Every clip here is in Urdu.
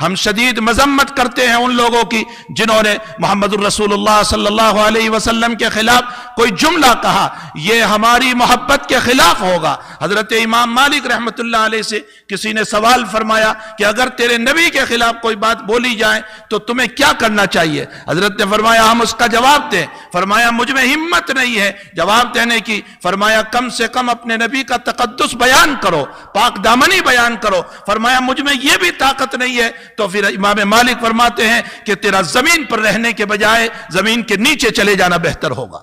ہم شدید مذمت کرتے ہیں ان لوگوں کی جنہوں نے محمد الرسول اللہ صلی اللہ علیہ وسلم کے خلاف کوئی جملہ کہا، یہ ہماری محبت کے خلاف ہوگا۔ حضرت امام مالک رحمت اللہ علیہ سے کسی نے سوال فرمایا کہ اگر تیرے نبی کے خلاف کوئی بات بولی جائے تو تمہیں کیا کرنا چاہیے؟ حضرت نے فرمایا ہم اس کا جواب دیں۔ فرمایا مجھ میں ہمت نہیں ہے جواب دینے کی۔ فرمایا کم سے کم اپنے نبی کا تقدس بیان کرو، پاک دامنی بیان کرو۔ فرمایا مجھ میں یہ بھی طاقت نہیں ہے۔ تو پھر امام مالک فرماتے ہیں کہ تیرا زمین پر رہنے کے بجائے زمین کے نیچے چلے جانا بہتر ہوگا،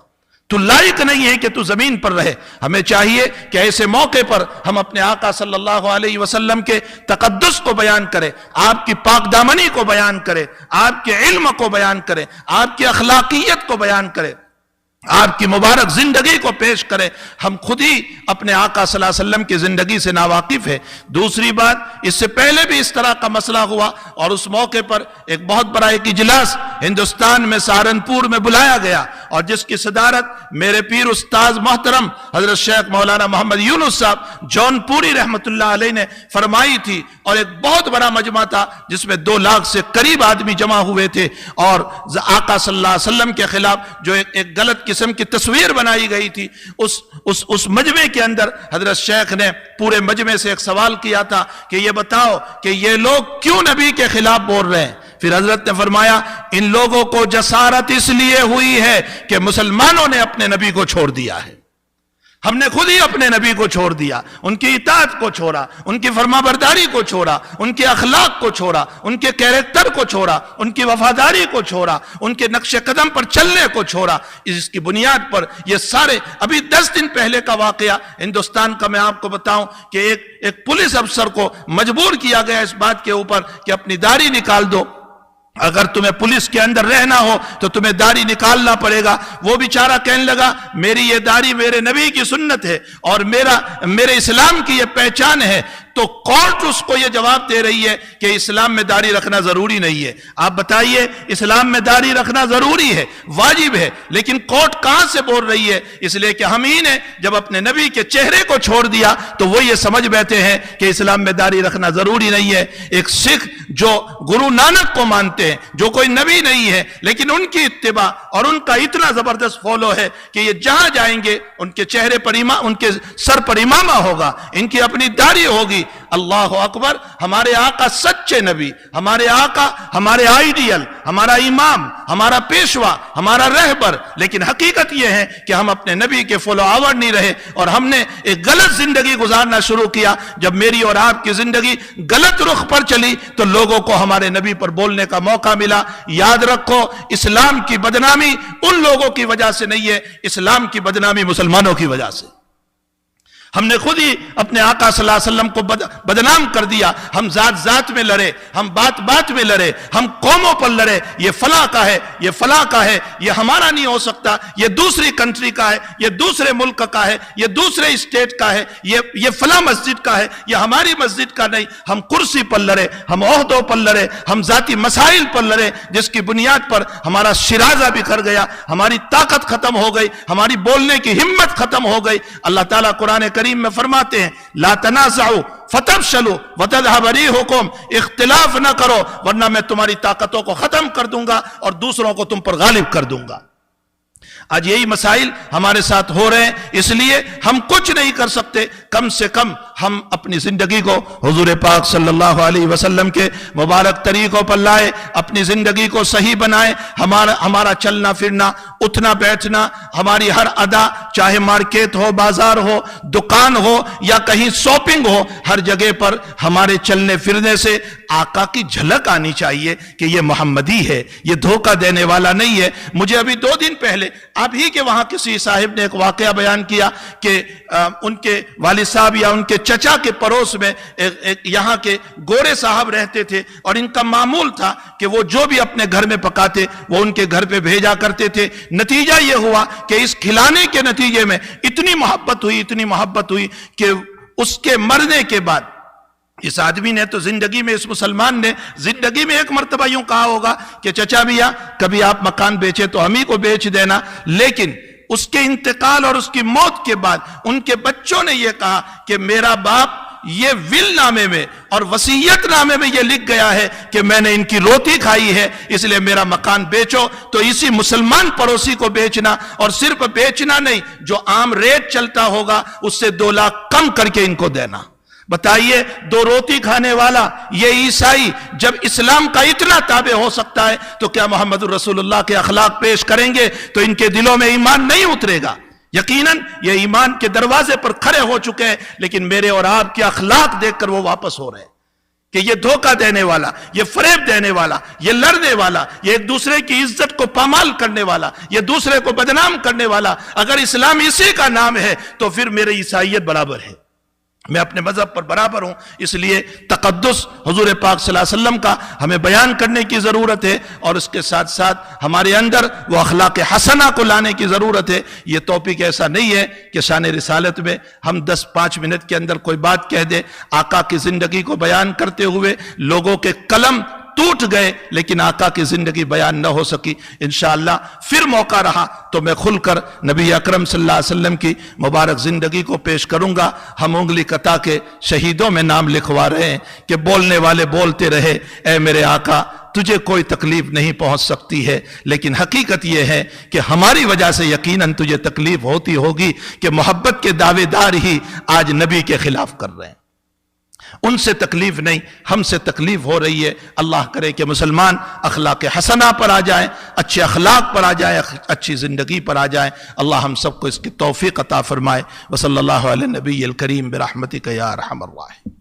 تو لائق نہیں ہے کہ تو زمین پر رہے۔ ہمیں چاہیے کہ ایسے موقع پر ہم اپنے آقا صلی اللہ علیہ وسلم کے تقدس کو بیان کریں، آپ کی پاک دامنی کو بیان کریں، آپ کے علم کو بیان کریں، آپ کی اخلاقیت کو بیان کریں، آپ کی مبارک زندگی کو پیش کریں۔ ہم خود ہی اپنے آقا صلی اللہ علیہ وسلم کی زندگی سے ناواقف ہے۔ دوسری بات، اس سے پہلے بھی اس طرح کا مسئلہ ہوا اور اس موقع پر ایک بہت بڑا ایک اجلاس ہندوستان میں سہارنپور میں بلایا گیا، اور جس کی صدارت میرے پیر استاذ محترم حضرت شیخ مولانا محمد یونس صاحب جون پوری رحمت اللہ علیہ نے فرمائی تھی، اور ایک بہت بڑا مجمع تھا جس میں 2 لاکھ سے قریب آدمی جمع ہوئے تھے، اور آقا صلی اللہ علیہ وسلم کے خلاف جو ایک غلط قسم کی تصویر بنائی گئی تھی، اس مجمع کے اندر حضرت شیخ نے پورے مجمع سے ایک سوال کیا تھا کہ یہ بتاؤ کہ یہ لوگ کیوں نبی کے خلاف بول رہے ہیں؟ پھر حضرت نے فرمایا ان لوگوں کو جسارت اس لیے ہوئی ہے کہ مسلمانوں نے اپنے نبی کو چھوڑ دیا ہے، ہم نے خود ہی اپنے نبی کو چھوڑ دیا، ان کی اطاعت کو چھوڑا، ان کی فرما برداری کو چھوڑا، ان کے اخلاق کو چھوڑا، ان کے کیریکٹر کو چھوڑا، ان کی وفاداری کو چھوڑا، ان کے نقش قدم پر چلنے کو چھوڑا۔ اس کی بنیاد پر یہ سارے، ابھی 10 دن پہلے کا واقعہ ہندوستان کا میں آپ کو بتاؤں کہ ایک پولیس افسر کو مجبور کیا گیا اس بات کے اوپر کہ اپنی داڑھی نکال دو، اگر تمہیں پولیس کے اندر رہنا ہو تو تمہیں داڑھی نکالنا پڑے گا۔ وہ بیچارہ کہنے لگا میری یہ داڑھی میرے نبی کی سنت ہے اور میرے اسلام کی یہ پہچان ہے، تو کورٹ اس کو یہ جواب دے رہی ہے کہ اسلام میں داڑھی رکھنا ضروری نہیں ہے۔ آپ بتائیے، اسلام میں داڑھی رکھنا ضروری ہے، واجب ہے، لیکن کورٹ کہاں سے بول رہی ہے؟ اس لیے کہ ہم ہی نے جب اپنے نبی کے چہرے کو چھوڑ دیا تو وہ یہ سمجھ بیٹھے ہیں کہ اسلام میں داڑھی رکھنا ضروری نہیں ہے۔ ایک سکھ جو گرو نانک کو مانتے ہیں، جو کوئی نبی نہیں ہے، لیکن ان کی اتباع اور ان کا اتنا زبردست فالو ہے کہ یہ جہاں جائیں گے ان کے چہرے پر ان کے سر پر امامہ ہوگا، ان کی اپنی داڑھی ہوگی۔ اللہ اکبر! ہمارے آقا سچے نبی، ہمارے آقا ہمارے آئیڈیل، ہمارا امام، ہمارا پیشوا، ہمارا رہبر، لیکن حقیقت یہ ہے کہ ہم اپنے نبی کے فالو آور نہیں رہے، اور ہم نے ایک غلط زندگی گزارنا شروع کیا۔ جب میری اور آپ کی زندگی غلط رخ پر چلی تو لوگوں کو ہمارے نبی پر بولنے کا موقع ملا۔ یاد رکھو، اسلام کی بدنامی ان لوگوں کی وجہ سے نہیں ہے، اسلام کی بدنامی مسلمانوں کی وجہ سے۔ ہم نے خود ہی اپنے آقا صلی اللہ علیہ وسلم کو بدنام کر دیا۔ ہم ذات میں لڑے، ہم بات میں لڑے، ہم قوموں پر لڑے، یہ فلاں کا ہے، یہ فلاں کا ہے، یہ ہمارا نہیں ہو سکتا، یہ دوسری کنٹری کا ہے، یہ دوسرے ملک کا ہے، یہ دوسرے اسٹیٹ کا ہے، یہ فلاں مسجد کا ہے، یہ ہماری مسجد کا نہیں۔ ہم کرسی پر لڑے، ہم عہدوں پر لڑے، ہم ذاتی مسائل پر لڑے، جس کی بنیاد پر ہمارا شرازہ بکھر گیا، ہماری طاقت ختم ہو گئی، ہماری بولنے کی ہمت ختم ہو گئی۔ اللہ تعالیٰ قرآن کریم میں فرماتے ہیں لا تنازعوا فتفشلوا وتذهب ريحكم، اختلاف نہ کرو ورنہ میں تمہاری طاقتوں کو ختم کر دوں گا اور دوسروں کو تم پر غالب کر دوں گا۔ آج یہی مسائل ہمارے ساتھ ہو رہے ہیں، اس لیے ہم کچھ نہیں کر سکتے، کم سے کم ہم اپنی زندگی کو حضور پاک صلی اللہ علیہ وسلم کے مبارک طریقوں پر لائے، اپنی زندگی کو صحیح بنائے۔ ہمارا چلنا پھرنا، اٹھنا بیٹھنا، ہماری ہر ادا، چاہے مارکیٹ ہو، بازار ہو، دکان ہو یا کہیں شاپنگ ہو، ہر جگہ پر ہمارے چلنے پھرنے سے آقا کی جھلک آنی چاہیے کہ یہ محمدی ہے، یہ دھوکہ دینے والا نہیں ہے۔ مجھے ابھی 2 دن پہلے آپ ہی کے وہاں کسی صاحب نے ایک واقعہ بیان کیا کہ ان کے والد صاحب یا ان کے چچا کے پڑوس میں ایک یہاں کے گورے صاحب رہتے تھے، اور ان کا معمول تھا کہ وہ جو بھی اپنے گھر میں پکاتے وہ ان کے گھر پہ بھیجا کرتے تھے۔ نتیجہ یہ ہوا کہ اس کھلانے کے نتیجے میں اتنی محبت ہوئی کہ اس کے مرنے کے بعد اس آدمی نے تو زندگی میں، اس مسلمان نے زندگی میں ایک مرتبہ یوں کہا ہوگا کہ چچا بھیا کبھی آپ مکان بیچے تو ہم ہی کو بیچ دینا، لیکن اس کے انتقال اور اس کی موت کے بعد ان کے بچوں نے یہ کہا کہ میرا باپ یہ ول نامے میں اور وصیت نامے میں یہ لکھ گیا ہے کہ میں نے ان کی روٹی کھائی ہے، اس لیے میرا مکان بیچو، تو اسی مسلمان پڑوسی کو بیچنا، اور صرف بیچنا نہیں، جو عام ریٹ چلتا ہوگا اس سے 2 لاکھ کم کر کے ان کو دینا۔ بتائیے 2 روٹی کھانے والا یہ عیسائی جب اسلام کا اتنا تابع ہو سکتا ہے تو کیا محمد الرسول اللہ کے اخلاق پیش کریں گے تو ان کے دلوں میں ایمان نہیں اترے گا؟ یقیناً یہ ایمان کے دروازے پر کھڑے ہو چکے ہیں، لیکن میرے اور آپ کے اخلاق دیکھ کر وہ واپس ہو رہے ہیں کہ یہ دھوکہ دینے والا، یہ فریب دینے والا، یہ لڑنے والا، یہ ایک دوسرے کی عزت کو پامال کرنے والا، یہ دوسرے کو بدنام کرنے والا، اگر اسلام اسی کا نام ہے تو پھر میری عیسائیت برابر ہے، میں اپنے مذہب پر برابر ہوں۔ اس لیے تقدس حضور پاک صلی اللہ علیہ وسلم کا ہمیں بیان کرنے کی ضرورت ہے، اور اس کے ساتھ ساتھ ہمارے اندر وہ اخلاق حسنہ کو لانے کی ضرورت ہے۔ یہ ٹاپک ایسا نہیں ہے کہ شان رسالت میں ہم 10-5 منٹ کے اندر کوئی بات کہہ دیں۔ آقا کی زندگی کو بیان کرتے ہوئے لوگوں کے قلم ٹوٹ گئے، لیکن آقا کی زندگی بیان نہ ہو سکی۔ انشاءاللہ پھر موقع رہا تو میں کھل کر نبی اکرم صلی اللہ علیہ وسلم کی مبارک زندگی کو پیش کروں گا۔ ہم انگلی قطع کے شہیدوں میں نام لکھوا رہے ہیں کہ بولنے والے بولتے رہے، اے میرے آقا تجھے کوئی تکلیف نہیں پہنچ سکتی ہے، لیکن حقیقت یہ ہے کہ ہماری وجہ سے یقیناً تجھے تکلیف ہوتی ہوگی کہ محبت کے دعوے دار ہی آج نبی کے خلاف کر رہے ہیں۔ ان سے تکلیف نہیں، ہم سے تکلیف ہو رہی ہے۔ اللہ کرے کہ مسلمان اخلاق حسنہ پر آ جائیں، اچھے اخلاق پر آ جائیں، اچھی زندگی پر آ جائیں۔ اللہ ہم سب کو اس کی توفیق عطا فرمائے۔ وصلی اللہ علی نبی الکریم برحمتک یا ارحم الراحمین۔